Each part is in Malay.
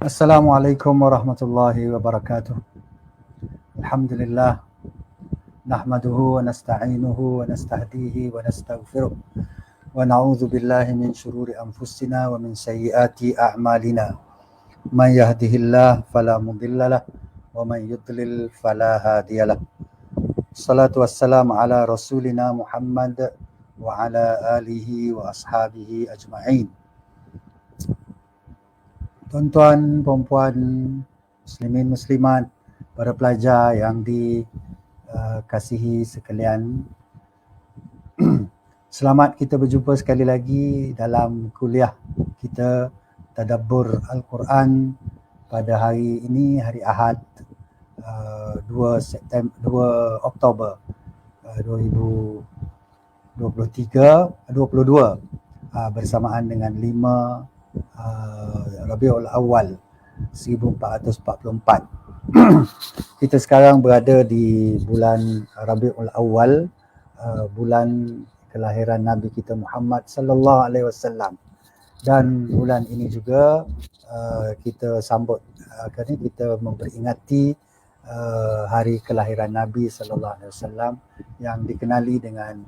Assalamualaikum warahmatullahi wabarakatuh. Alhamdulillah. Nahmaduhu wa nasta'inuhu wa nastahdihi wa nastaghfiruh. Wa na'udzu billahi min syururi anfusina wa min sayyiati a'malina. Man yahdihillah fala mudhillalah wa man yudlil fala hadiyalah. Salatu wassalamu ala rasulina Muhammad wa ala alihi wa ashabihi ajma'in. Tuan-tuan, puan-puan, muslimin, muslimat, para pelajar yang dikasihi sekalian, selamat kita berjumpa sekali lagi dalam kuliah kita Tadabbur Al-Quran pada hari ini, hari Ahad 2 Oktober 2022 bersamaan dengan 5 Rabiul Awal 1444. Kita sekarang berada di bulan Rabiul Awal, bulan kelahiran Nabi kita Muhammad sallallahu alaihi wasallam. Dan bulan ini juga kita sambut, kita memperingati hari kelahiran Nabi sallallahu alaihi wasallam yang dikenali dengan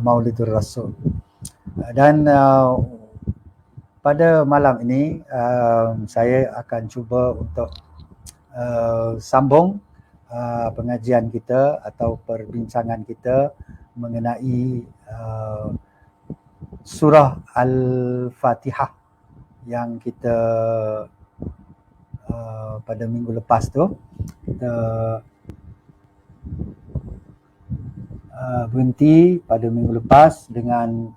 Maulidur Rasul. Dan pada malam ini saya akan cuba untuk sambung pengajian kita atau perbincangan kita mengenai surah Al-Fatihah yang kita pada minggu lepas tu kita berhenti pada minggu lepas dengan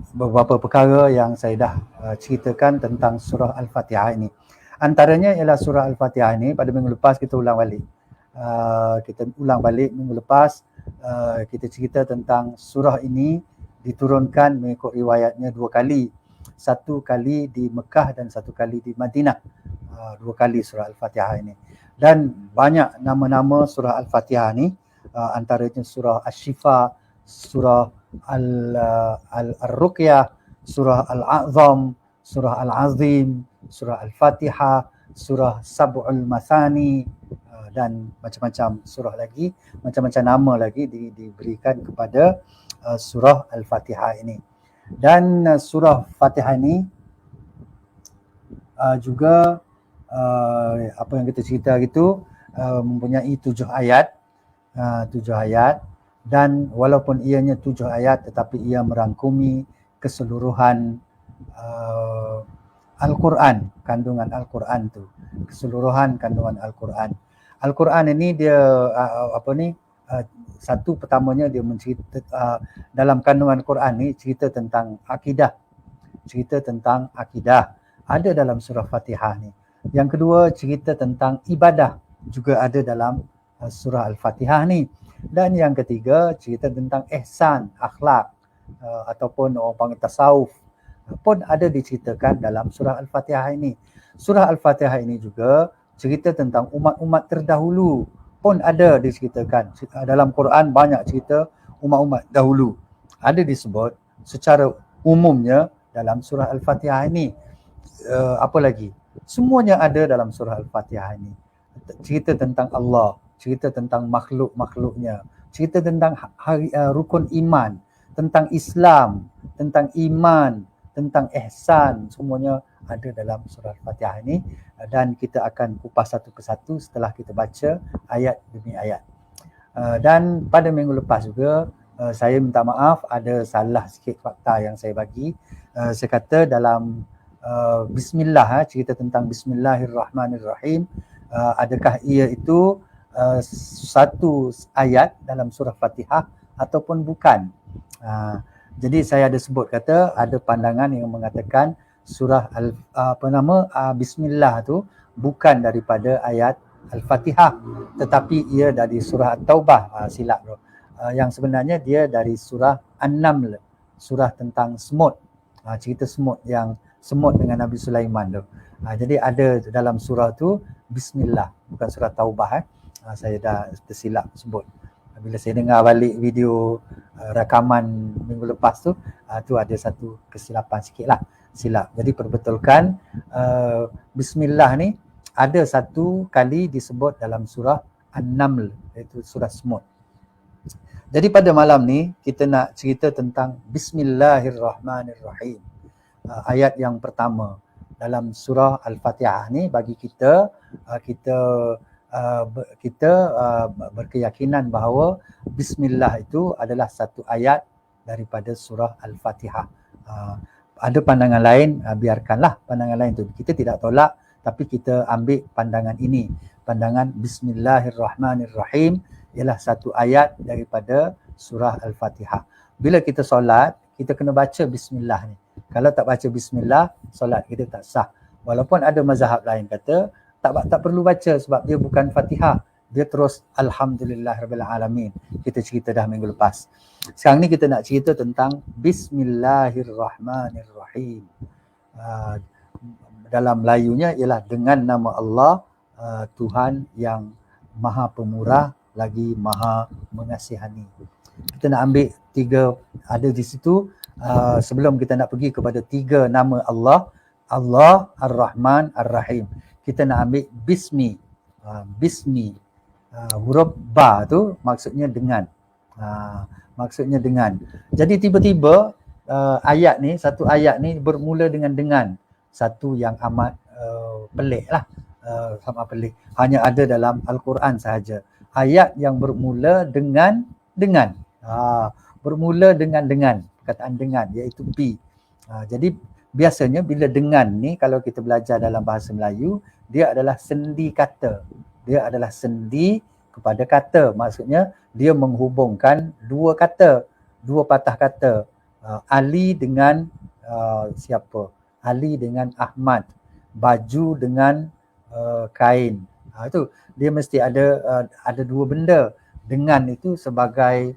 beberapa perkara yang saya dah ceritakan tentang surah Al-Fatihah ini. Antaranya ialah surah Al-Fatihah ini pada minggu lepas kita ulang balik. Minggu lepas kita cerita tentang surah ini diturunkan mengikut riwayatnya 2 kali. 1 kali di Mekah dan 1 kali di Madinah. 2 kali surah Al-Fatihah ini. Dan banyak nama-nama surah Al-Fatihah ini, antaranya surah Asy-Syifa, surah Al-Ruqyah, surah Al-A'zam, surah Al-Azim, surah Al-Fatihah, surah Sab'ul Mathani, dan macam-macam surah lagi, macam-macam nama lagi diberikan kepada surah Al-Fatihah ini. Dan surah Fatihah ini juga apa yang kita cerita gitu, mempunyai 7 ayat. 7 ayat, dan walaupun ianya 7 ayat tetapi ia merangkumi keseluruhan Al-Quran, kandungan Al-Quran tu, keseluruhan kandungan Al-Quran. Al-Quran ini dia satu pertamanya dia mencerita dalam kandungan Quran ni cerita tentang akidah. Cerita tentang akidah ada dalam surah Fatihah ni. Yang kedua, cerita tentang ibadah juga ada dalam surah Al-Fatihah ni. Dan yang ketiga, cerita tentang ihsan, akhlak, ataupun orang panggil tasawuf pun ada diceritakan dalam surah Al-Fatihah ini. Surah Al-Fatihah ini juga cerita tentang umat-umat terdahulu pun ada diceritakan. Dalam Quran banyak cerita umat-umat dahulu ada disebut secara umumnya dalam surah Al-Fatihah ini. Apa lagi? Semuanya ada dalam surah Al-Fatihah ini. Cerita tentang Allah, cerita tentang makhluk-makhluknya, cerita tentang rukun iman, tentang Islam, tentang iman, tentang ihsan, semuanya ada dalam surah Al-Fatihah ini. Dan kita akan kupas satu persatu setelah kita baca ayat demi ayat. Dan pada minggu lepas juga saya minta maaf, ada salah sikit fakta yang saya bagi. Saya kata dalam Bismillah, cerita tentang Bismillahirrahmanirrahim, adakah ia itu satu ayat dalam surah Fatihah ataupun bukan. Jadi saya ada sebut kata ada pandangan yang mengatakan surah Bismillah tu bukan daripada ayat Al-Fatihah, tetapi ia dari surah At-Taubah. Silap bro. Yang sebenarnya dia dari surah An-Naml, surah tentang semut. Cerita semut dengan Nabi Sulaiman tu. Jadi ada dalam surah tu Bismillah, bukan surah Taubah. Saya dah tersilap sebut. Bila saya dengar balik video rakaman minggu lepas tu, tu ada satu kesilapan sikit lah. silap. Jadi perbetulkan Bismillah ni ada satu kali disebut dalam surah An-Naml, iaitu surah Semut. Jadi pada malam ni kita nak cerita tentang Bismillahirrahmanirrahim. Ayat yang pertama dalam surah Al-Fatihah ni bagi kita berkeyakinan bahawa Bismillah itu adalah satu ayat daripada surah Al-Fatihah. Ada pandangan lain, biarkanlah pandangan lain tu. Kita tidak tolak, tapi kita ambil pandangan ini. Pandangan Bismillahirrahmanirrahim ialah satu ayat daripada surah Al-Fatihah. Bila kita solat, kita kena baca Bismillah ni. Kalau tak baca Bismillah, solat kita tak sah. Walaupun ada mazhab lain kata tak perlu baca sebab dia bukan Fatihah. Dia terus Alhamdulillahirrabbilalamin. Kita cerita dah minggu lepas. Sekarang ni kita nak cerita tentang Bismillahirrahmanirrahim. Dalam Melayunya ialah dengan nama Allah, Tuhan yang Maha Pemurah lagi Maha Mengasihani. Kita nak ambil tiga, ada di situ. Sebelum kita nak pergi kepada tiga nama Allah, Allah Ar-Rahman Ar-Rahim, kita nak ambil Bismi. Bismi, huruf ba tu maksudnya dengan. Maksudnya dengan. Jadi tiba-tiba ayat ni, satu ayat ni bermula dengan. Satu yang amat pelik lah. Sama pelik. Hanya ada dalam Al-Quran sahaja. Ayat yang bermula dengan. Bermula dengan. Perkataan dengan, iaitu bi. Jadi biasanya bila dengan ni, kalau kita belajar dalam bahasa Melayu, dia adalah sendi kata. Dia adalah sendi kepada kata. Maksudnya dia menghubungkan dua kata, dua patah kata. Ali dengan siapa? Ali dengan Ahmad. Baju dengan kain. Itu dia mesti ada dua benda. Dengan itu sebagai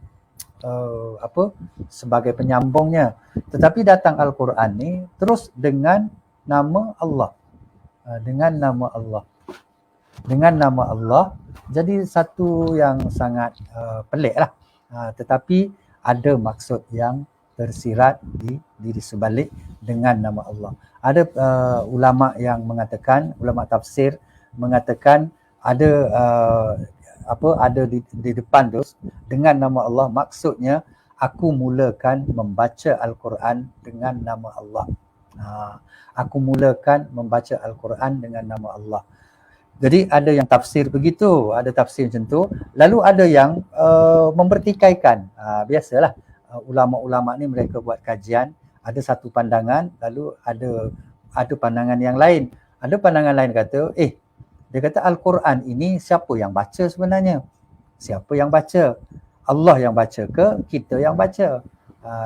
sebagai penyambungnya. Tetapi datang Al-Quran ni terus dengan nama Allah. Dengan nama Allah. Dengan nama Allah. Jadi satu yang sangat pelik lah. Tetapi ada maksud yang tersirat di sebalik dengan nama Allah. Ada ulama yang mengatakan, ulama tafsir mengatakan ada ada di depan tu dengan nama Allah, maksudnya aku mulakan membaca Al-Quran dengan nama Allah. Aku mulakan membaca Al-Quran dengan nama Allah. Jadi ada yang tafsir begitu, ada tafsir macam tu. Lalu ada yang mempertikaikan. Biasalah ulama-ulama ni mereka buat kajian, ada satu pandangan, lalu ada pandangan yang lain. Ada pandangan lain kata, dia kata Al-Quran ini siapa yang baca sebenarnya? Siapa yang baca? Allah yang baca ke kita yang baca?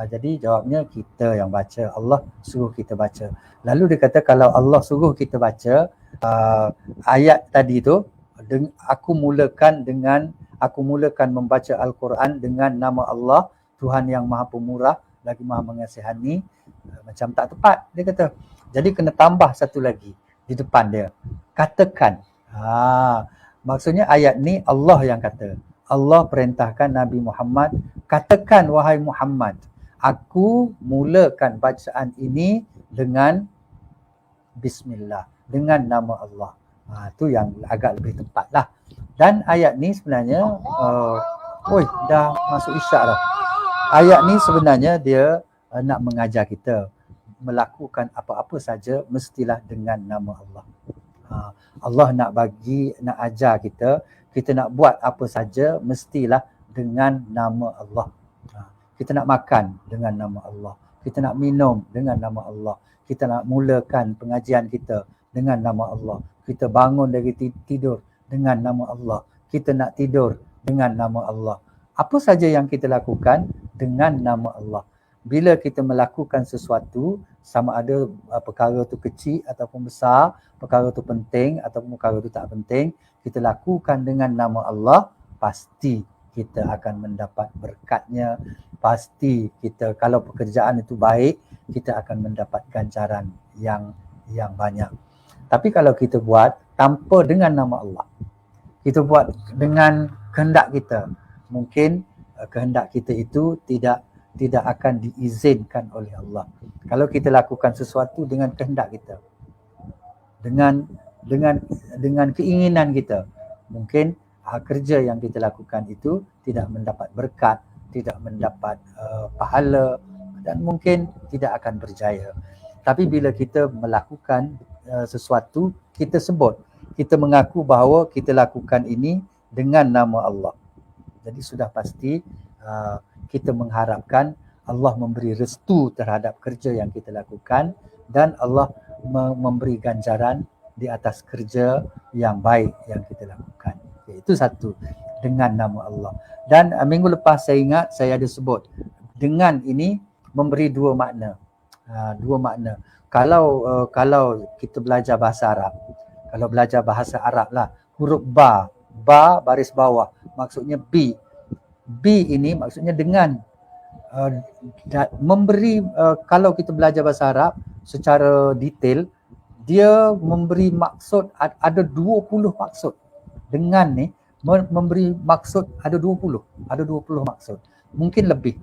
Jadi jawabnya kita yang baca. Allah suruh kita baca. Lalu dia kata kalau Allah suruh kita baca, ayat tadi tu, aku mulakan membaca Al-Quran dengan nama Allah, Tuhan yang Maha Pemurah lagi Maha Mengasihani. Macam tak tepat, dia kata. Jadi kena tambah satu lagi di depan dia. Katakan. Maksudnya ayat ni Allah yang kata. Allah perintahkan Nabi Muhammad, katakan wahai Muhammad, aku mulakan bacaan ini dengan Bismillah, dengan nama Allah. Itu yang agak lebih tepat lah. Dan ayat ni sebenarnya, dah masuk isyak dah. Ayat ni sebenarnya dia nak mengajar kita melakukan apa-apa saja mestilah dengan nama Allah. Allah nak ajar kita nak buat apa saja mestilah dengan nama Allah. Kita nak makan dengan nama Allah. Kita nak minum dengan nama Allah. Kita nak mulakan pengajian kita dengan nama Allah. Kita bangun dari tidur dengan nama Allah. Kita nak tidur dengan nama Allah. Apa saja yang kita lakukan dengan nama Allah. Bila kita melakukan sesuatu, sama ada perkara tu kecil ataupun besar, perkara tu penting ataupun perkara tu tak penting, kita lakukan dengan nama Allah, pasti kita akan mendapat berkatnya. Pasti kita, kalau pekerjaan itu baik, kita akan mendapat ganjaran yang banyak. Tapi kalau kita buat tanpa dengan nama Allah, kita buat dengan kehendak kita, mungkin kehendak kita itu tidak tidak akan diizinkan oleh Allah. Kalau kita lakukan sesuatu dengan kehendak kita, dengan keinginan kita, mungkin kerja yang kita lakukan itu tidak mendapat berkat, tidak mendapat pahala, dan mungkin tidak akan berjaya. Tapi bila kita melakukan sesuatu, kita sebut, kita mengaku bahawa kita lakukan ini dengan nama Allah. Jadi sudah pasti kita mengharapkan Allah memberi restu terhadap kerja yang kita lakukan, dan Allah memberi ganjaran di atas kerja yang baik yang kita lakukan. Itu satu, dengan nama Allah. Dan minggu lepas saya ingat saya ada sebut, dengan ini memberi dua makna. Dua makna. Kalau kita belajar bahasa Arab, kalau belajar bahasa Arab lah, huruf ba baris bawah maksudnya B. B ini maksudnya dengan. Memberi, kalau kita belajar bahasa Arab secara detail, dia memberi maksud, ada 20 maksud. Dengan ni memberi maksud ada 20 maksud. Mungkin lebih.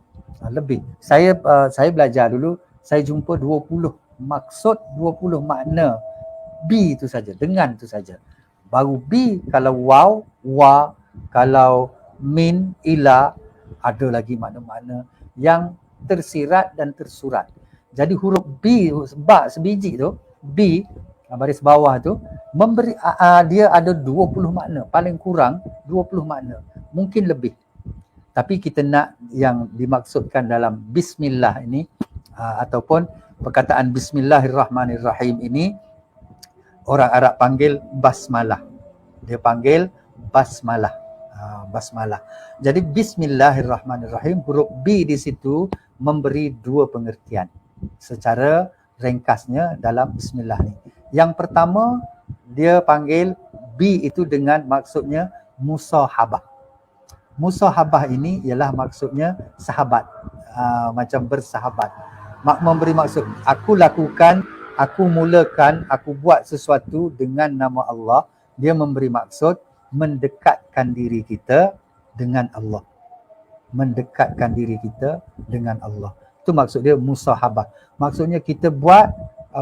Saya belajar dulu, saya jumpa 20 maksud, 20 makna B itu saja, dengan itu saja. Baru B, kalau waw, wa, kalau min, ila, ada lagi makna-makna yang tersirat dan tersurat. Jadi huruf B, ba sebiji tu, B baris bawah tu memberi dia ada 20 makna, paling kurang 20 makna, mungkin lebih. Tapi kita nak yang dimaksudkan dalam bismillah ini, ataupun perkataan bismillahirrahmanirrahim ini, orang Arab panggil basmalah. Dia panggil basmalah. Basmalah. Jadi bismillahirrahmanirrahim, huruf B di situ memberi dua pengertian secara ringkasnya dalam bismillah ni. Yang pertama, dia panggil B itu dengan maksudnya musahabah. Musahabah ini ialah maksudnya sahabat, macam bersahabat. Memberi maksud, aku lakukan, aku mulakan, aku buat sesuatu dengan nama Allah. Dia memberi maksud mendekatkan diri kita dengan Allah. Mendekatkan diri kita dengan Allah. Itu maksud dia musahabah. Maksudnya kita buat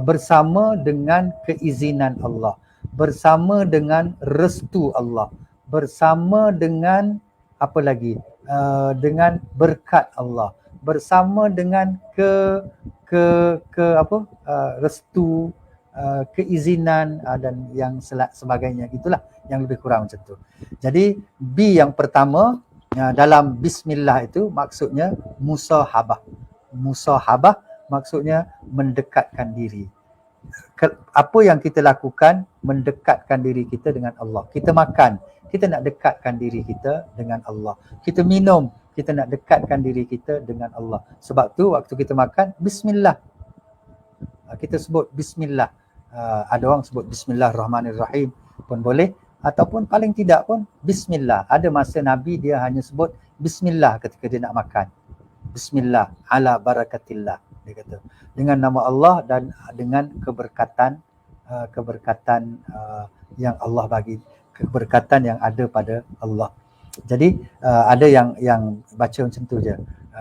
bersama dengan keizinan Allah, bersama dengan restu Allah, bersama dengan apa lagi? Dengan berkat Allah, bersama dengan restu, keizinan dan yang sebagainya. Itulah yang lebih kurang macam tu. Jadi B yang pertama dalam bismillah itu maksudnya musahabah. Musahabah maksudnya mendekatkan diri. Apa yang kita lakukan mendekatkan diri kita dengan Allah. Kita makan, kita nak dekatkan diri kita dengan Allah. Kita minum, kita nak dekatkan diri kita dengan Allah. Sebab tu waktu kita makan, bismillah. Kita sebut bismillah. Ada orang sebut bismillahirrahmanirrahim pun boleh, ataupun paling tidak pun bismillah. Ada masa Nabi dia hanya sebut bismillah ketika dia nak makan. Bismillah ala barakatillah, dia kata, dengan nama Allah dan dengan keberkatan yang Allah bagi, keberkatan yang ada pada Allah. Jadi ada yang baca macam tu je.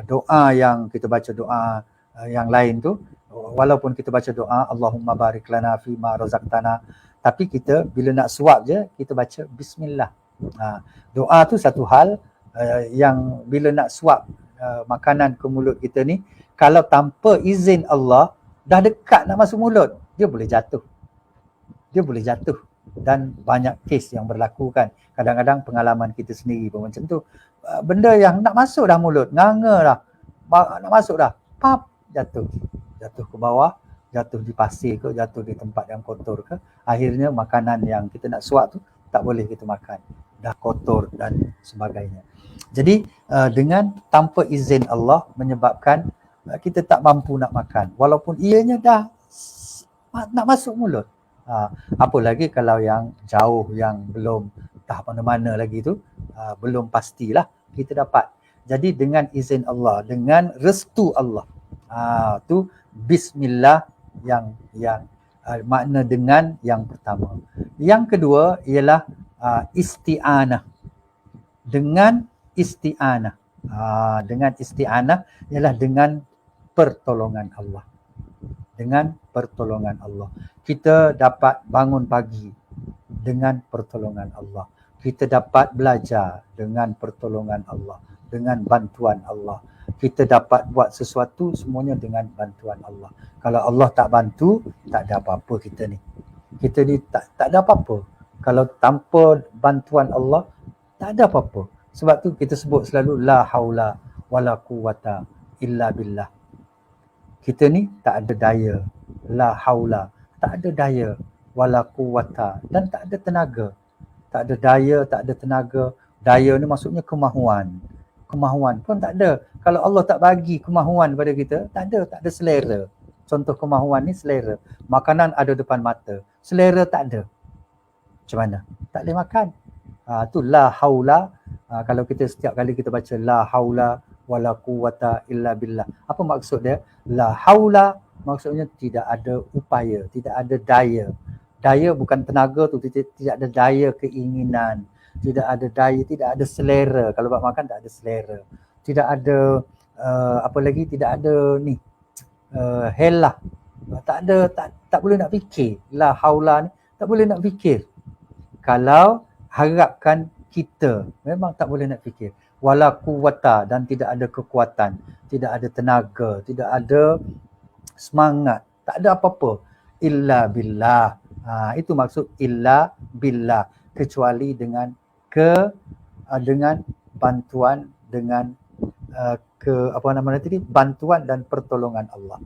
Doa yang kita baca, doa yang lain tu, walaupun kita baca doa Allahumma barik lana fi ma razaqtana, tapi kita bila nak suap je kita baca bismillah. Doa tu satu hal yang bila nak suap makanan ke mulut kita ni, kalau tanpa izin Allah, dah dekat nak masuk mulut, dia boleh jatuh. Dan banyak kes yang berlaku kan. Kadang-kadang pengalaman kita sendiri pun macam tu. Benda yang nak masuk dah mulut, nganga dah, nak masuk dah, pap, jatuh ke bawah, jatuh di pasir ke, jatuh di tempat yang kotor ke. Akhirnya makanan yang kita nak suap tu tak boleh kita makan, dah kotor dan sebagainya. Jadi dengan tanpa izin Allah menyebabkan kita tak mampu nak makan, walaupun ianya dah nak masuk mulut. Apa lagi kalau yang jauh, yang belum tahap mana-mana lagi tu, belum pastilah kita dapat. Jadi dengan izin Allah, dengan restu Allah, tu bismillah yang makna dengan yang pertama. Yang kedua ialah isti'anah. Dengan isti'anah. Dengan isti'anah ialah dengan pertolongan Allah. Dengan pertolongan Allah. Kita dapat bangun pagi dengan pertolongan Allah. Kita dapat belajar dengan pertolongan Allah, dengan bantuan Allah. Kita dapat buat sesuatu semuanya dengan bantuan Allah. Kalau Allah tak bantu, tak ada apa-apa kita ni. Kita ni tak ada apa-apa. Kalau tanpa bantuan Allah, tak ada apa-apa. Sebab tu kita sebut selalu la haula wala quwata illa billah. Kita ni tak ada daya, la haula, tak ada daya, wala quwata, dan tak ada tenaga. Tak ada daya, tak ada tenaga. Daya ni maksudnya kemahuan. Kemahuan pun tak ada. Kalau Allah tak bagi kemahuan pada kita, tak ada selera. Contoh kemahuan ni selera. Makanan ada depan mata, selera tak ada. Macam mana? Tak boleh makan. Tu la haula. Kalau kita setiap kali kita baca la haula wala quwata illa billah. Apa maksud dia? La haula maksudnya tidak ada upaya, tidak ada daya. Daya bukan tenaga tu, tidak ada daya keinginan, tidak ada daya, tidak ada selera. Kalau buat makan tak ada selera. Tidak ada apa lagi? Tidak ada ni helah. Tak boleh nak fikir. La haula ni tak boleh nak fikir. Kalau harapkan kita, memang tak boleh nak fikir. Wala quwata, dan tidak ada kekuatan, tidak ada tenaga, tidak ada semangat, tak ada apa-apa. Illa billah. Itu maksud illa billah, kecuali dengan dengan bantuan, dengan bantuan dan pertolongan Allah.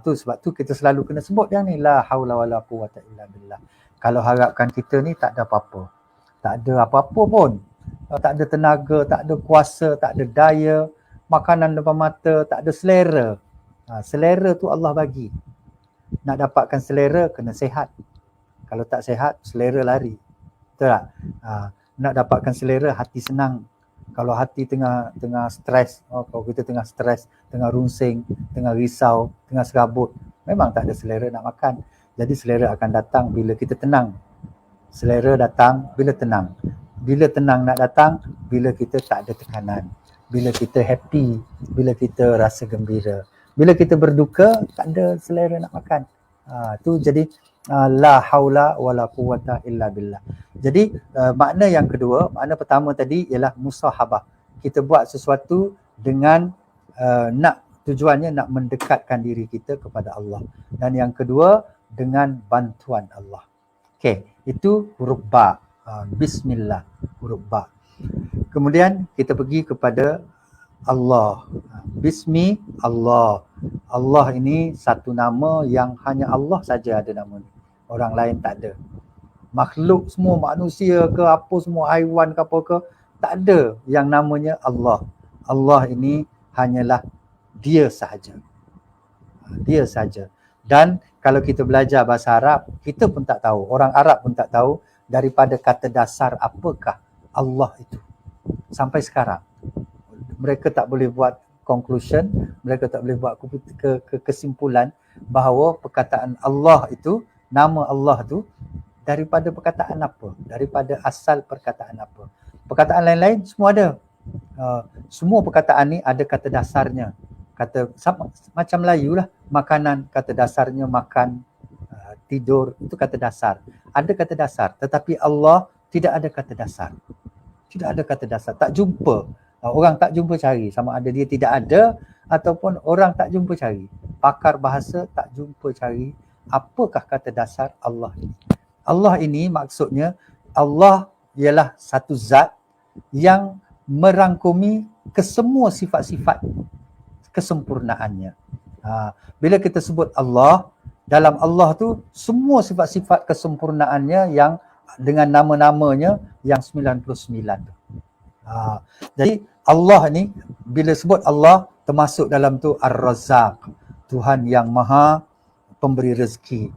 Tu sebab tu kita selalu kena sebut yang ni, la haula wala quwata illa billah. Kalau harapkan kita ni tak ada apa-apa. Tak ada apa-apa pun. Tak ada tenaga, tak ada kuasa, tak ada daya, makanan depan mata, tak ada selera. Selera tu Allah bagi. Nak dapatkan selera, kena sehat. Kalau tak sehat, selera lari. Betul tak? Nak dapatkan selera, hati senang. Kalau hati tengah stres, kalau kita tengah stres, tengah runsing, tengah risau, tengah serabut, memang tak ada selera nak makan. Jadi selera akan datang bila kita tenang. Selera datang bila tenang. Bila tenang nak datang, bila kita tak ada tekanan. Bila kita happy, bila kita rasa gembira. Bila kita berduka, tak ada selera nak makan. Tu jadi la haula wala quwata illa billah. Jadi makna yang kedua, makna pertama tadi ialah musahabah. Kita buat sesuatu dengan tujuannya nak mendekatkan diri kita kepada Allah. Dan yang kedua, dengan bantuan Allah. Okey, itu huruf ba. Bismillah, huruf ba. Kemudian kita pergi kepada Allah. Bismi Allah. Allah ini satu nama yang hanya Allah saja ada nama ni. Orang lain tak ada. Makhluk semua, manusia ke apa semua, haiwan ke apa ke, tak ada yang namanya Allah. Allah ini hanyalah dia sahaja. Dia sahaja. Dan kalau kita belajar bahasa Arab, kita pun tak tahu, orang Arab pun tak tahu daripada kata dasar apakah Allah itu. Sampai sekarang mereka tak boleh buat conclusion, mereka tak boleh buat kesimpulan bahawa perkataan Allah itu, nama Allah itu daripada perkataan apa, daripada asal perkataan apa. Perkataan lain-lain semua ada. Semua perkataan ni ada kata dasarnya. Kata sama, macam Melayu lah, makanan kata dasarnya makan, tidur, itu kata dasar. Ada kata dasar, tetapi Allah tidak ada kata dasar. Tidak ada kata dasar, tak jumpa. Orang tak jumpa cari, sama ada dia tidak ada ataupun orang tak jumpa cari. Pakar bahasa tak jumpa cari apakah kata dasar Allah ini. Allah ini maksudnya, Allah ialah satu zat yang merangkumi kesemua sifat-sifat kesempurnaannya. Bila kita sebut Allah, dalam Allah tu semua sifat-sifat kesempurnaannya yang dengan nama-namanya yang 99 tu. Jadi Allah ni bila sebut Allah, termasuk dalam tu Ar-Razzaq, Tuhan yang maha pemberi rezeki.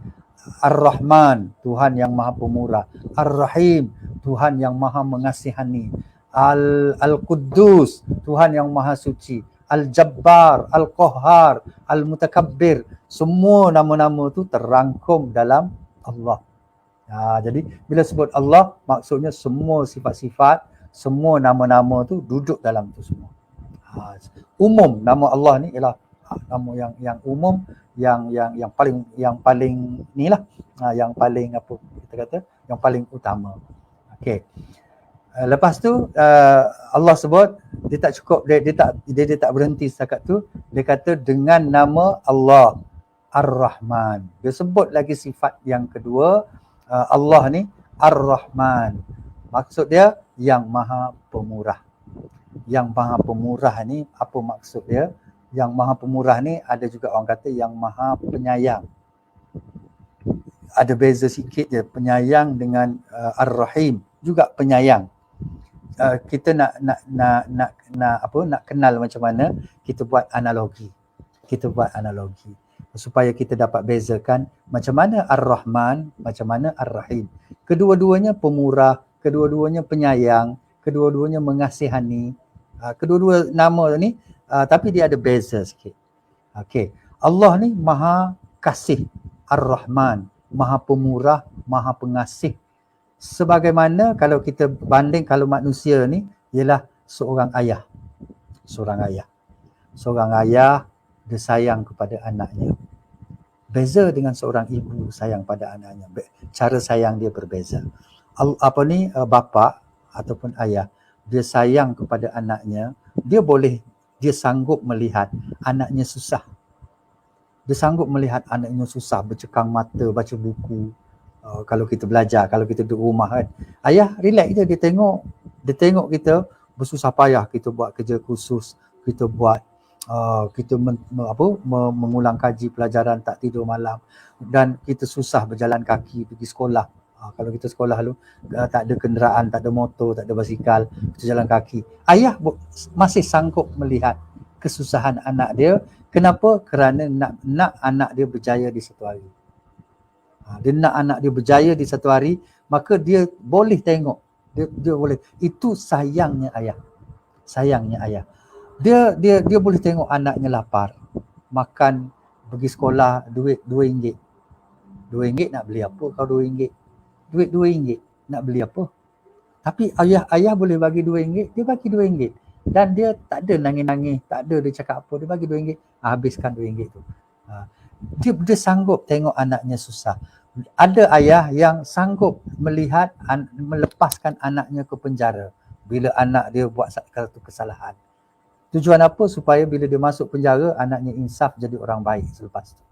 Ar-Rahman, Tuhan yang maha pemurah. Ar-Rahim, Tuhan yang maha mengasihani. Al-Quddus, Tuhan yang maha suci. Al-Jabbar, Al-Qahhar, Al-Mutakabbir, semua nama-nama tu terrangkum dalam Allah. Jadi bila sebut Allah, maksudnya semua sifat-sifat, semua nama-nama tu duduk dalam tu semua. Umum nama Allah ni ialah nama yang umum, yang paling ni lah, yang paling apa kita kata, yang paling utama. Okey. Lepas tu Allah sebut dia tak cukup, dia tak berhenti setakat tu. Dia kata dengan nama Allah Ar-Rahman. Dia sebut lagi sifat yang kedua, Allah ni Ar-Rahman. Maksud dia yang Maha Pemurah. Yang Maha Pemurah ni apa maksud dia? Yang Maha Pemurah ni ada juga orang kata yang Maha Penyayang. Ada beza sikit je, penyayang dengan Ar-Rahim juga penyayang. Kita nak kenal macam mana, kita buat analogi. Supaya kita dapat bezakan macam mana Ar-Rahman, macam mana Ar-Rahim. Kedua-duanya pemurah, kedua-duanya penyayang, kedua-duanya mengasihani. Kedua-dua nama ni tapi dia ada beza sikit. Okey. Allah ni Maha Kasih, Ar-Rahman, Maha Pemurah, Maha Pengasih. Sebagaimana kalau kita banding, kalau manusia ni ialah seorang ayah. Seorang ayah dia sayang kepada anaknya. Beza dengan seorang ibu sayang pada anaknya. Cara sayang dia berbeza. Bapa ataupun ayah, dia sayang kepada anaknya, dia sanggup melihat anaknya susah. Dia sanggup melihat anaknya susah, bercekang mata, baca buku. Kalau kita belajar, kalau kita duduk rumah kan, ayah relax je, dia tengok kita bersusah payah, kita buat kerja khusus, kita buat mengulang kaji pelajaran, tak tidur malam, dan kita susah berjalan kaki pergi sekolah. Kalau kita sekolah dulu tak ada kenderaan, tak ada motor, tak ada basikal, kita jalan kaki. Ayah masih sanggup melihat kesusahan anak dia. Kenapa? Kerana nak anak dia berjaya di satu hari. Dia nak anak dia berjaya di satu hari, maka dia boleh tengok, dia boleh, itu sayangnya ayah. Dia boleh tengok anaknya lapar, makan, pergi sekolah, duit RM2. RM2 nak beli apa kau RM2? Duit RM2 nak beli apa? Tapi ayah boleh bagi RM2, dia bagi RM2. Dan dia tak ada nangis-nangis, tak ada dia cakap apa, dia bagi RM2, habiskan RM2 tu. Dia sanggup tengok anaknya susah. Ada ayah yang sanggup melihat melepaskan anaknya ke penjara bila anak dia buat satu kesalahan. Tujuan apa? Supaya bila dia masuk penjara, anaknya insaf jadi orang baik selepas tu.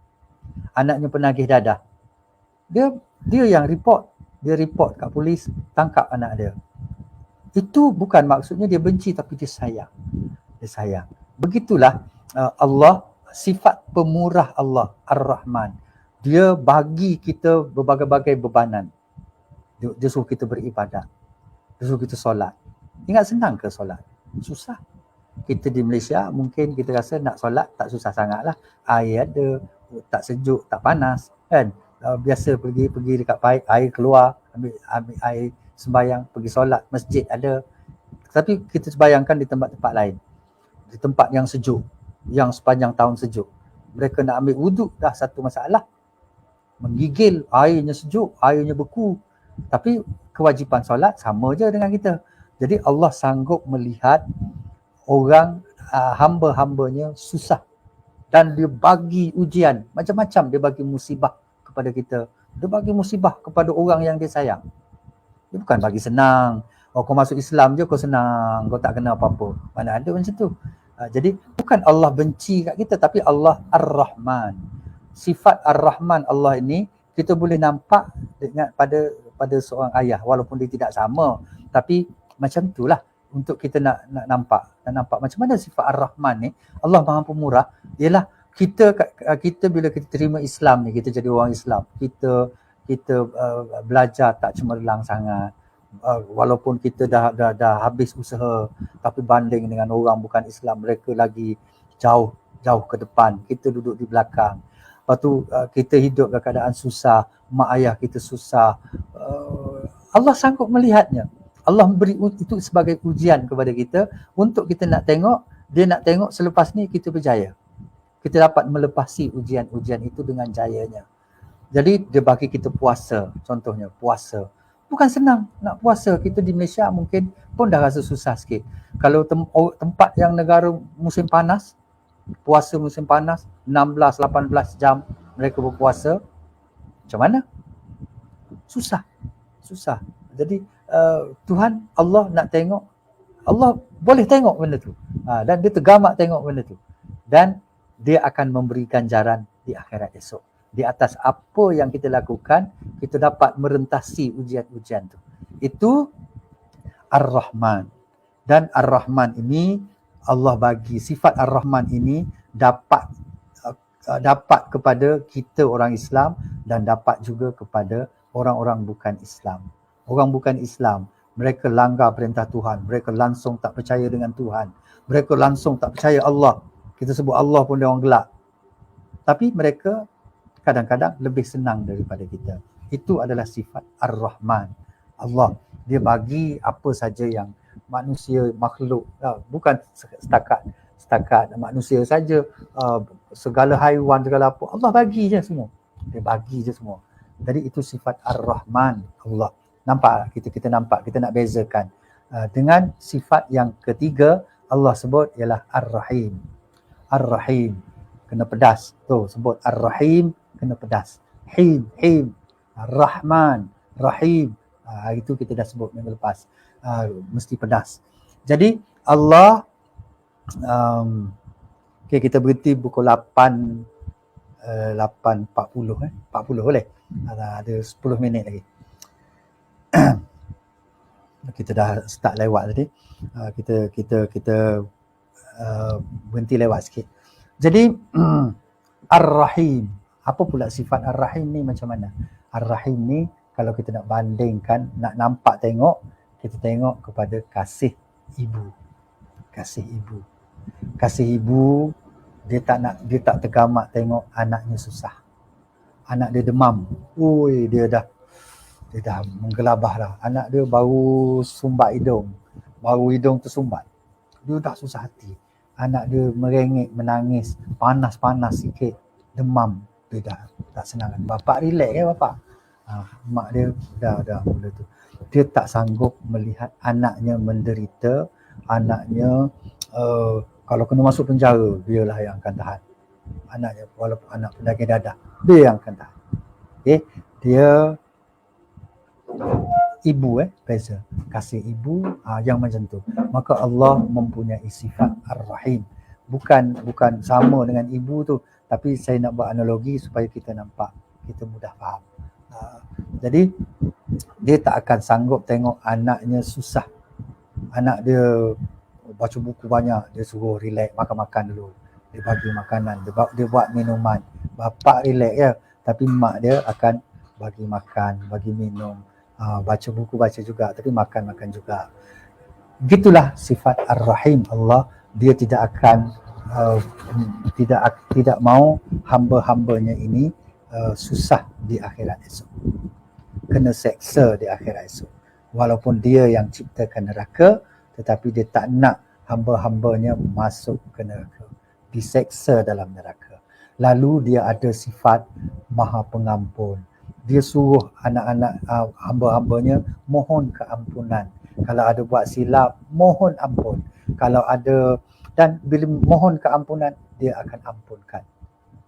Anaknya penagih dadah, dia yang report kat polis, tangkap anak dia. Itu bukan maksudnya dia benci, tapi dia sayang. Begitulah Allah, sifat pemurah Allah Ar-Rahman. Dia bagi kita berbagai-bagai bebanan. Dia suruh kita beribadat, dia suruh kita solat. Ingat senang ke solat? Susah. Kita di Malaysia mungkin kita rasa nak solat tak susah sangat lah. Air ada, tak sejuk, tak panas kan. Biasa pergi dekat paip, air keluar, ambil air sembahyang, pergi solat, masjid ada. Tapi kita bayangkan di tempat-tempat lain, di tempat yang sejuk, yang sepanjang tahun sejuk, mereka nak ambil wuduk dah satu masalah. Menggigil, airnya sejuk, airnya beku. Tapi kewajipan solat sama je dengan kita. Jadi Allah sanggup melihat orang, hamba-hambanya susah, dan dia bagi ujian macam-macam. Dia bagi musibah kepada kita, dia bagi musibah kepada orang yang dia sayang. Dia bukan bagi senang. Kau masuk Islam je kau senang, kau tak kena apa-apa. Mana ada macam tu. Jadi bukan Allah benci kat kita, tapi Allah Ar-Rahman. Sifat Ar-Rahman Allah ini kita boleh nampak dengan pada seorang ayah, walaupun dia tidak sama, tapi macam itulah untuk kita nak nampak macam mana sifat Ar-Rahman ni. Allah Maha Pemurah ialah kita bila kita terima Islam ni, kita jadi orang Islam, kita belajar tak cemerlang sangat, walaupun kita dah habis usaha, tapi banding dengan orang bukan Islam, mereka lagi jauh ke depan, kita duduk di belakang. Lepas tu kita hidup dalam keadaan susah, mak ayah kita susah, Allah sanggup melihatnya. Allah beri itu sebagai ujian kepada kita untuk kita nak tengok, dia nak tengok selepas ni kita berjaya, kita dapat melepasi ujian-ujian itu dengan jayanya. Jadi dia bagi kita puasa, contohnya puasa Bukan senang nak puasa. Kita di Malaysia mungkin pun dah rasa susah sikit. Kalau tempat yang negara musim panas, puasa musim panas, 16-18 jam mereka berpuasa, macam mana? Susah. Jadi Tuhan Allah nak tengok, Allah boleh tengok benda tu. Dan dia tergamak tengok benda tu. Dan dia akan memberi ganjaran di akhirat esok. Di atas apa yang kita lakukan, kita dapat merentasi ujian-ujian tu. Itu Ar-Rahman. Dan Ar-Rahman ini, Allah bagi sifat Ar-Rahman ini dapat kepada kita orang Islam dan dapat juga kepada orang-orang bukan Islam. Orang bukan Islam, mereka langgar perintah Tuhan, mereka langsung tak percaya dengan Tuhan, mereka langsung tak percaya Allah. Kita sebut Allah pun dia orang gelak. Tapi mereka kadang-kadang lebih senang daripada kita. Itu adalah sifat Ar-Rahman. Allah, dia bagi apa saja yang manusia, makhluk, bukan setakat manusia saja, segala haiwan, segala apa, Allah bagi je semua. Dia bagi je semua. Jadi itu sifat Ar-Rahman Allah. Nampak kita nampak, kita nak bezakan dengan sifat yang ketiga Allah sebut ialah Ar-Rahim. Ar-Rahim kena pedas. Tu sebut Ar-Rahim kena pedas. Him, Rahman, Rahim. Itu kita dah sebut minggu lepas. Mesti pedas. Jadi Allah okay, kita berhenti pukul 8.40 40 boleh? Ada 10 minit lagi. Kita dah start lewat tadi. Kita berhenti lewat sikit. Jadi Ar-Rahim. Apa pula sifat Ar-Rahim ni macam mana? Ar-Rahim ni kalau kita nak bandingkan, nak nampak tengok, kita tengok kepada kasih ibu. Kasih ibu. Kasih ibu, dia tak tergamak tengok anaknya susah. Anak dia demam. Dia dah menggelabah dah. Anak dia baru sumbat hidung. Baru hidung tersumbat. Dia dah susah hati. Anak dia merengek, menangis, panas-panas sikit, demam. Dia dah tak senang. Bapak relax bapak. Mak dia dah mula tu. Dia tak sanggup melihat anaknya menderita, anaknya kalau kena masuk penjara, dialah yang akan tahan. Anaknya walaupun anak pendaging dadah, dia yang akan tahan. Okay? Dia ibu beza. Kasih ibu yang macam tu. Maka Allah mempunyai sifat Ar-Rahim. Bukan sama dengan ibu tu, tapi saya nak buat analogi supaya kita nampak, kita mudah faham. Jadi dia tak akan sanggup tengok anaknya susah. Anak dia baca buku banyak, dia suruh relax, makan-makan dulu. Dia bagi makanan, dia buat minuman. Bapak relax tapi mak dia akan bagi makan, bagi minum. Baca buku baca juga, tapi makan juga. Gitulah sifat Ar-Rahim Allah. Dia tidak akan tidak mau hamba-hambanya ini susah di akhirat esok, kena seksa di akhirat esok. Walaupun dia yang ciptakan neraka, tetapi dia tak nak hamba-hambanya masuk ke neraka, diseksa dalam neraka. Lalu dia ada sifat Maha Pengampun. Dia suruh anak-anak hamba-hambanya mohon keampunan. Kalau ada buat silap, mohon ampun. Kalau ada, dan bila mohon keampunan, dia akan ampunkan.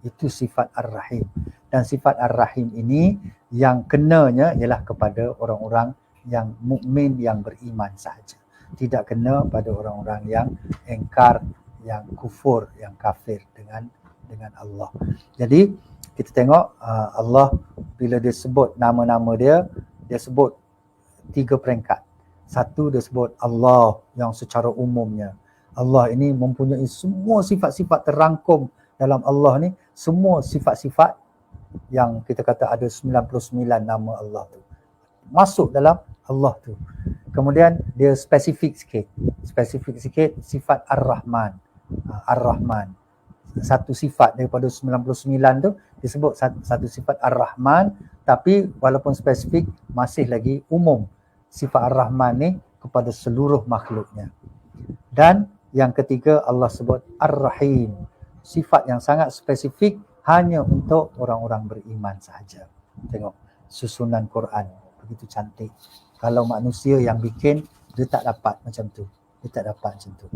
Itu sifat Ar-Rahim. Dan sifat Ar-Rahim ini yang kenanya ialah kepada orang-orang yang mukmin, yang beriman sahaja. Tidak kena pada orang-orang yang engkar, yang kufur, yang kafir dengan Allah. Jadi kita tengok Allah bila dia sebut nama-nama dia sebut 3 peringkat. Satu, dia sebut Allah yang secara umumnya. Allah ini mempunyai semua sifat-sifat terrangkum dalam Allah ni, semua sifat-sifat yang kita kata ada 99 nama Allah tu masuk dalam Allah tu. Kemudian dia spesifik sikit sifat Ar-Rahman. Ar-Rahman, satu sifat daripada 99 tu disebut satu sifat Ar-Rahman, tapi walaupun spesifik masih lagi umum. Sifat Ar-Rahman ni kepada seluruh makhluknya. Dan yang ketiga Allah sebut Ar-Rahim, sifat yang sangat spesifik hanya untuk orang-orang beriman sahaja. Tengok susunan Quran. begitu cantik. Kalau manusia yang bikin, dia tak dapat macam tu. Dia tak dapat macam tu.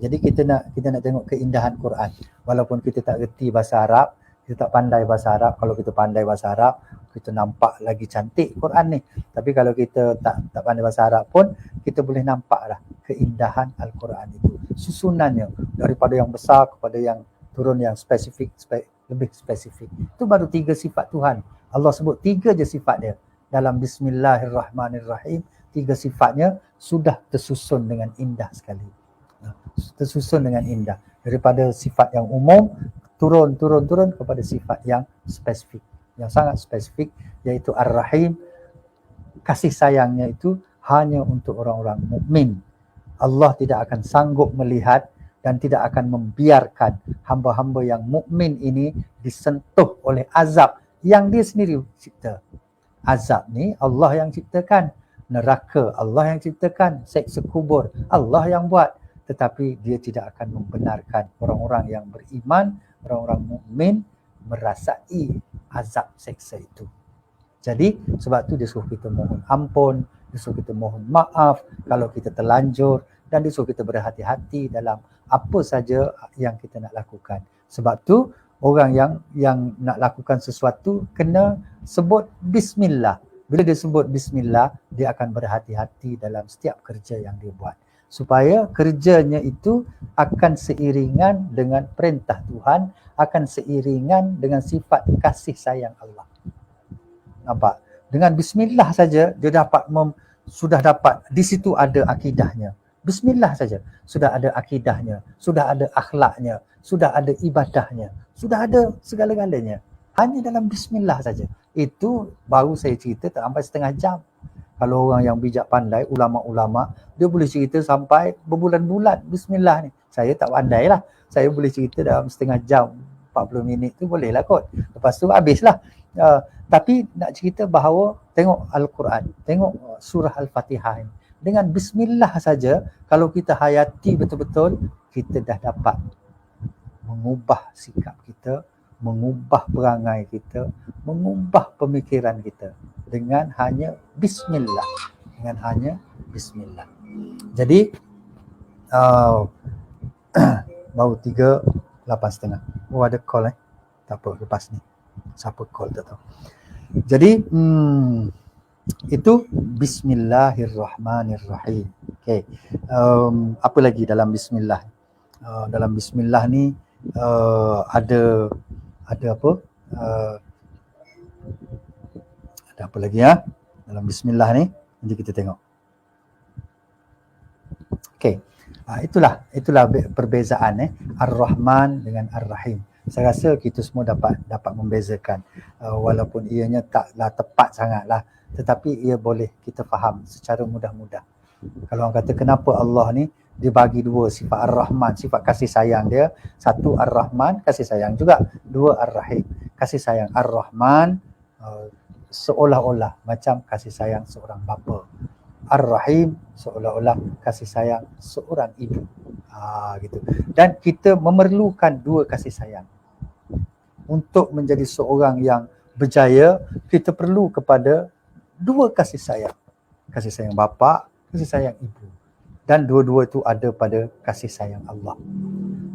Jadi kita nak tengok keindahan Quran. Walaupun kita tak reti bahasa Arab, kita tak pandai bahasa Arab. Kalau kita pandai bahasa Arab, kita nampak lagi cantik Quran ni. Tapi kalau kita tak pandai bahasa Arab pun, kita boleh nampak lah keindahan Al-Quran itu. Susunannya daripada yang besar kepada yang turun yang spesifik, lebih spesifik. Itu baru 3 sifat Tuhan. Allah sebut 3 je sifat dia. Dalam Bismillahirrahmanirrahim, 3 sifatnya sudah tersusun dengan indah sekali. Tersusun dengan indah. Daripada sifat yang umum, turun kepada sifat yang spesifik. Yang sangat spesifik, iaitu Ar-Rahim. Kasih sayangnya itu hanya untuk orang-orang mukmin. Allah tidak akan sanggup melihat dan tidak akan membiarkan hamba-hamba yang mukmin ini disentuh oleh azab yang dia sendiri cipta. Azab ni Allah yang ciptakan. Neraka Allah yang ciptakan. Seksa kubur Allah yang buat. Tetapi dia tidak akan membenarkan orang-orang yang beriman, orang-orang mukmin merasai azab seksa itu. Jadi sebab tu dia suruh kita mohon ampun, dia suruh kita mohon maaf kalau kita terlanjur, dan dia suruh kita berhati-hati dalam apa saja yang kita nak lakukan. Sebab tu orang yang nak lakukan sesuatu kena sebut bismillah. Bila dia sebut bismillah, dia akan berhati-hati dalam setiap kerja yang dia buat. Supaya kerjanya itu akan seiringan dengan perintah Tuhan, akan seiringan dengan sifat kasih sayang Allah. Nampak? Dengan bismillah saja dia sudah dapat, di situ ada akidahnya. Bismillah saja sudah ada akidahnya, sudah ada akhlaknya, sudah ada ibadahnya, sudah ada segala-galanya. Hanya dalam bismillah saja. Itu baru saya cerita tak sampai setengah jam. Kalau orang yang bijak pandai, ulama-ulama, dia boleh cerita sampai berbulan-bulan bismillah ni. Saya tak pandai lah. Saya boleh cerita dalam setengah jam, 40 minit tu boleh lah kot. Lepas tu habislah. Tapi nak cerita bahawa tengok Al-Quran, tengok surah Al-Fatihah ini. Dengan bismillah saja, kalau kita hayati betul-betul, kita dah dapat mengubah sikap kita, mengubah perangai kita, mengubah pemikiran kita dengan hanya bismillah. Dengan hanya bismillah. Jadi, baru 3:08.30. Oh, ada call tak apa, lepas ni. Siapa call tak tahu. Jadi, itu Bismillahirrahmanirrahim. Okay. Apa lagi dalam Bismillah? Dalam Bismillah ni ada apa? Ada apa lagi ya? Dalam Bismillah ni, nanti kita tengok. Okay. Itulah perbezaan Ar-Rahman dengan Ar-Rahim. Saya rasa kita semua dapat membezakan, walaupun ianya taklah tepat sangatlah, tetapi ia boleh kita faham secara mudah-mudah. Kalau orang kata kenapa Allah ni dia bagi 2 sifat Ar-Rahman, sifat kasih sayang dia. 1 Ar-Rahman, kasih sayang juga. 2 Ar-Rahim, kasih sayang. Ar-Rahman seolah-olah macam kasih sayang seorang bapa. Ar-Rahim seolah-olah kasih sayang seorang ibu. Gitu. Dan kita memerlukan 2 kasih sayang. Untuk menjadi seorang yang berjaya, kita perlu kepada 2 kasih sayang. Kasih sayang bapa, kasih sayang ibu. Dan dua-dua itu ada pada kasih sayang Allah.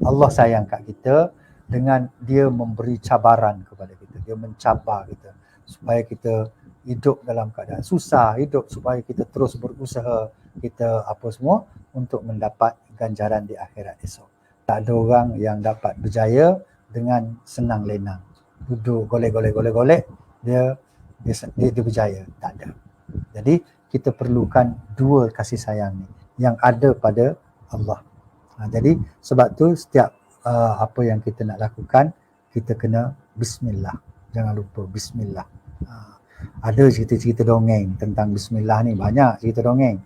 Allah sayang kat kita dengan dia memberi cabaran kepada kita. Dia mencabar kita supaya kita hidup dalam keadaan susah, hidup supaya kita terus berusaha, kita apa semua untuk mendapat ganjaran di akhirat esok. Tak ada orang yang dapat berjaya dengan senang lenang. Duduk golek dia berjaya. Tak ada. Jadi kita perlukan 2 kasih sayang ni yang ada pada Allah. Jadi sebab tu setiap apa yang kita nak lakukan, kita kena bismillah. Jangan lupa bismillah. Ada cerita-cerita dongeng tentang bismillah ni, banyak cerita dongeng.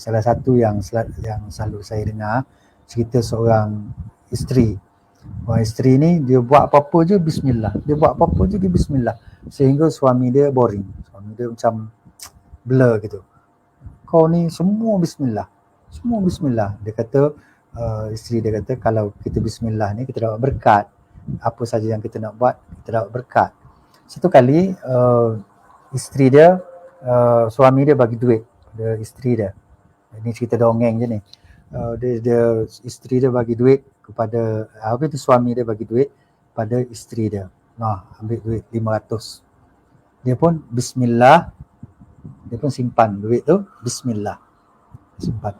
Salah satu yang selalu saya dengar, cerita seorang isteri. Orang isteri ni dia buat apa-apa je bismillah. Dia buat apa-apa je dia bismillah. Sehingga suami dia boring. Suami dia macam blur gitu. Kau ni semua bismillah. Semua bismillah. Dia kata, isteri dia kata kalau kita bismillah ni kita dapat berkat. Apa saja yang kita nak buat, kita dapat berkat. Satu kali isteri dia suami dia bagi duit pada isteri dia. Ini cerita dongeng je ni. Isteri dia bagi duit kepada, habis tu suami dia bagi duit pada isteri dia. Nah, ambil duit 500. Dia pun bismillah, dia pun simpan duit tu, bismillah. Simpan.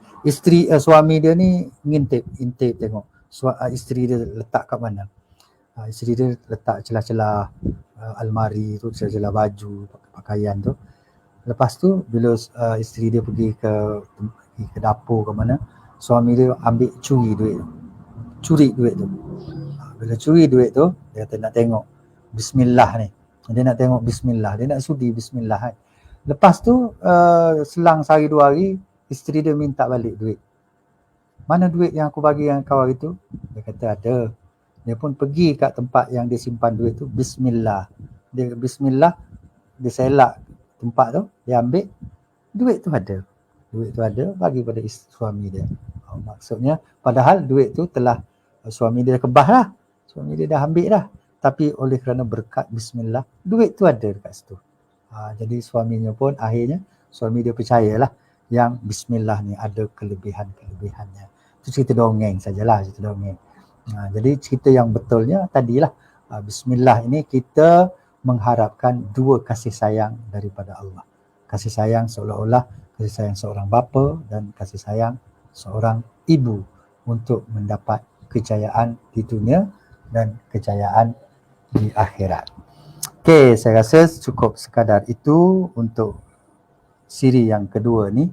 Suami dia ni intip tengok isteri dia letak kat mana. Isteri dia letak celah-celah almari tu, celah-celah baju, pakaian tu. Lepas tu bila isteri dia pergi ke dapur ke mana, suami dia ambil curi duit tu. Bila curi duit tu, dia kata nak tengok bismillah ni. Dia nak tengok bismillah, dia nak sudi bismillah kan. Lepas tu selang sehari 2 hari, isteri dia minta balik duit. Mana duit yang aku bagi yang kau hari tu? Dia kata ada. Dia pun pergi kat tempat yang dia simpan duit tu, bismillah. Dia bismillah, dia selak tempat tu, dia ambil, duit tu ada. Duit tu ada, bagi pada suami dia. Maksudnya, padahal duit tu telah suami dia kebah lah. Suami dia dah ambil dah. Tapi oleh kerana berkat bismillah, duit tu ada dekat situ. Jadi suaminya pun akhirnya, suami dia percayalah yang bismillah ni ada kelebihan-kelebihannya. Itu cerita dongeng sajalah, cerita dongeng. Jadi cerita yang betulnya tadilah, bismillah ini kita mengharapkan 2 kasih sayang daripada Allah. Kasih sayang seolah-olah kasih sayang seorang bapa dan kasih sayang seorang ibu untuk mendapat kejayaan di dunia dan kejayaan di akhirat. Okey, saya rasa cukup sekadar itu untuk siri yang kedua ni,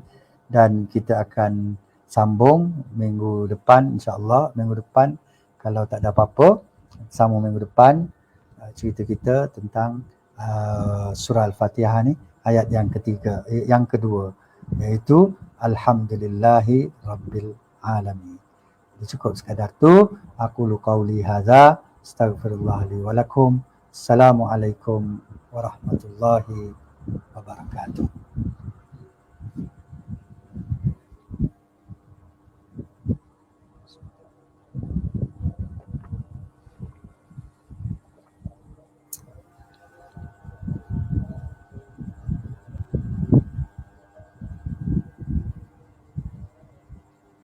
dan kita akan sambung minggu depan insya-Allah. Minggu depan kalau tak ada apa-apa, sambung minggu depan cerita kita tentang surah Al-Fatihah ni, ayat yang kedua, iaitu alhamdulillahi rabbil alamin. Cukup sekadar tu. Aku qauli hadza, astaghfirullah li wa lakum. Assalamualaikum warahmatullahi wabarakatuh.